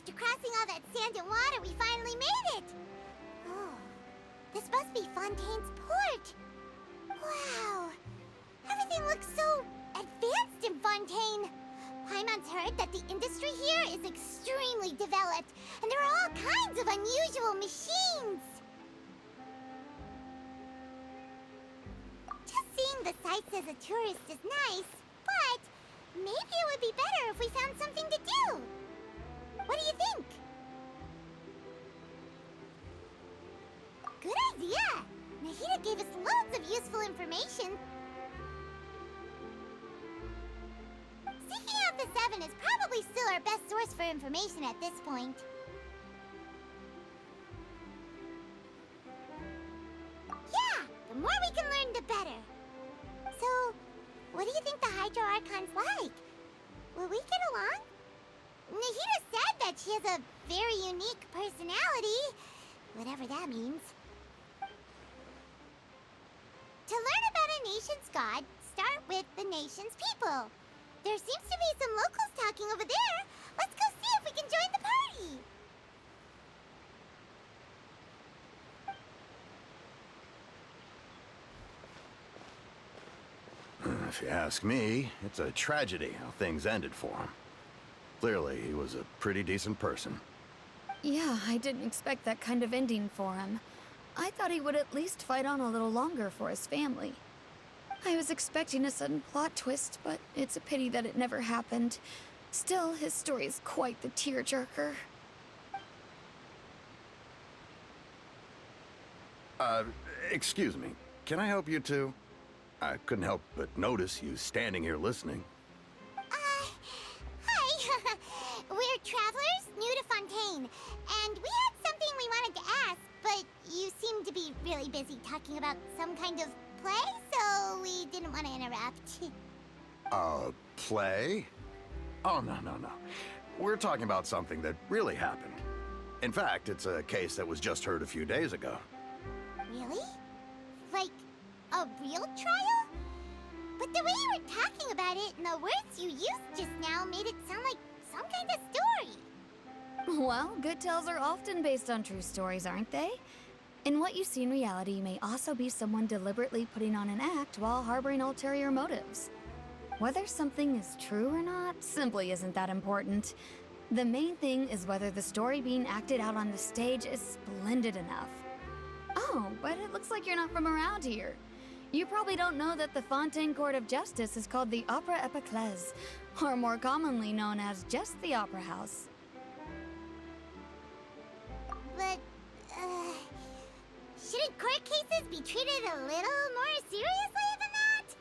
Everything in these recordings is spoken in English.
After crossing all that sand and water, we finally made it! Oh, this must be Fontaine's port. Wow, everything looks so advanced in Fontaine. Paimon's heard that the industry here is extremely developed, and there are all kinds of unusual machines. Just seeing the sights as a tourist is nice, but maybe it would be better if we found something to do. What do you think? Good idea! Nahida gave us loads of useful information. Seeking out the Seven is probably still our best source for information at this point. Yeah! The more we can learn, the better. So, what do you think the Hydro Archon's like? Will we get along? Nahida said that she has a very unique personality, whatever that means. To learn about a nation's god, start with the nation's people. There seems to be some locals talking over there. Let's go see if we can join the party. If you ask me, it's a tragedy how things ended for him. Clearly, he was a pretty decent person. Yeah, I didn't expect that kind of ending for him. I thought he would at least fight on a little longer for his family. I was expecting a sudden plot twist, but it's a pity that it never happened. Still, his story is quite the tearjerker. Excuse me. Can I help you two? I couldn't help but notice you standing here listening. Hi. We're travelers new to Fontaine, and we had something we wanted to ask, but you seem to be really busy talking about some kind of play, so we didn't want to interrupt. Play? Oh, no. We're talking about something that really happened. In fact, it's a case that was just heard a few days ago. Really? Like, a real trial? But the way you were talking about it and the words you used just now made it sound like some kind of story. Well, good tales are often based on true stories, aren't they? And what you see in reality may also be someone deliberately putting on an act while harboring ulterior motives. Whether something is true or not simply isn't that important. The main thing is whether the story being acted out on the stage is splendid enough. Oh, but it looks like you're not from around here. You probably don't know that the Fontaine Court of Justice is called the Opera Epiclese, or more commonly known as just the Opera House. But, shouldn't court cases be treated a little more seriously than that?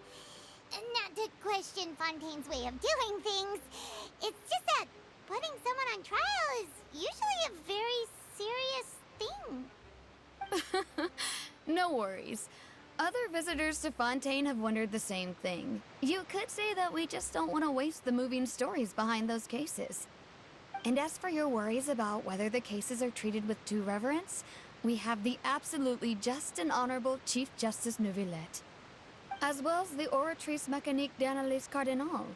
Not to question Fontaine's way of doing things. It's just that putting someone on trial is usually a very serious thing. No worries. Other visitors to Fontaine have wondered the same thing. You could say that we just don't want to waste the moving stories behind those cases. And as for your worries about whether the cases are treated with due reverence, we have the absolutely just and honorable Chief Justice Neuvillette, as well as the Oratrice Mécanique d'Analyse Cardinal,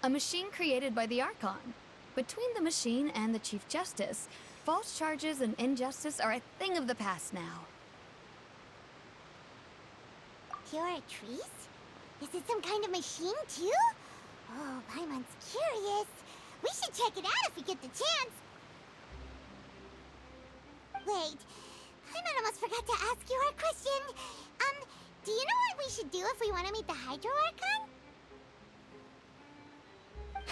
a machine created by the Archon. Between the machine and the Chief Justice, false charges and injustice are a thing of the past now. Oratrice? Is it some kind of machine, too? Oh, Paimon's curious. We should check it out if we get the chance. Wait, Paimon almost forgot to ask you our question. Do you know what we should do if we want to meet the Hydro Archon?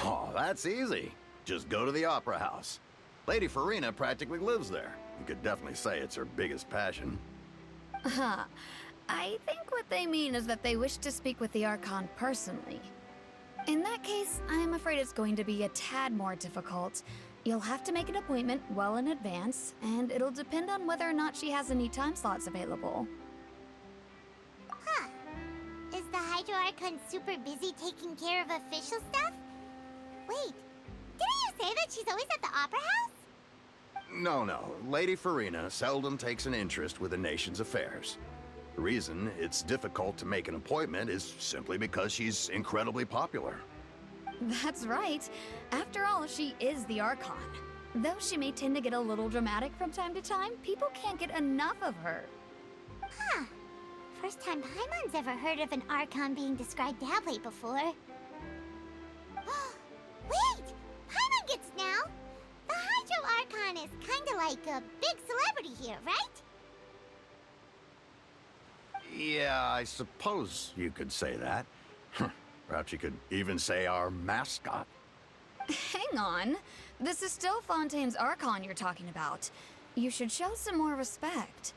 Oh, that's easy. Just go to the Opera House. Lady Farina practically lives there. You could definitely say it's her biggest passion. I think what they mean is that they wish to speak with the Archon personally. In that case, I'm afraid it's going to be a tad more difficult. You'll have to make an appointment well in advance, and it'll depend on whether or not she has any time slots available. Huh. Is the Hydro Archon super busy taking care of official stuff? Wait, didn't you say that she's always at the Opera House? No. Lady Farina seldom takes an interest with the nation's affairs. The reason it's difficult to make an appointment is simply because she's incredibly popular. That's right. After all, she is the Archon. Though she may tend to get a little dramatic from time to time, people can't get enough of her. Huh. First time Paimon's ever heard of an Archon being described that way before. Wait! Paimon gets now! The Hydro Archon is kinda like a big celebrity here, right? Yeah, I suppose you could say that. Perhaps you could even say our mascot. Hang on. This is still Fontaine's Archon you're talking about. You should show some more respect.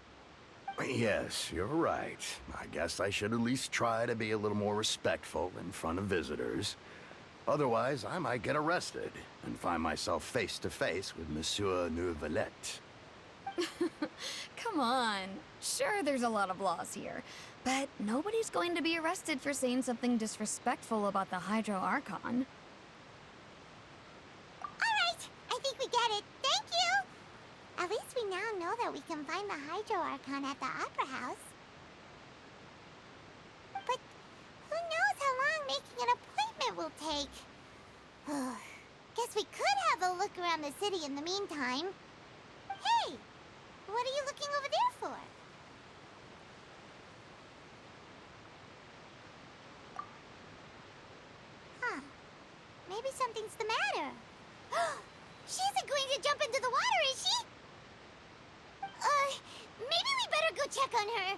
Yes, you're right. I guess I should at least try to be a little more respectful in front of visitors. Otherwise, I might get arrested and find myself face to face with Monsieur Neuvillette. Come on. Sure, there's a lot of laws here, but nobody's going to be arrested for saying something disrespectful about the Hydro Archon. Alright, I think we get it. Thank you! At least we now know that we can find the Hydro Archon at the Opera House. But who knows how long making an appointment will take? Guess we could have a look around the city in the meantime. Hey! What are you looking over there for? Huh. Maybe something's the matter. She isn't going to jump into the water, is she? Maybe we better go check on her.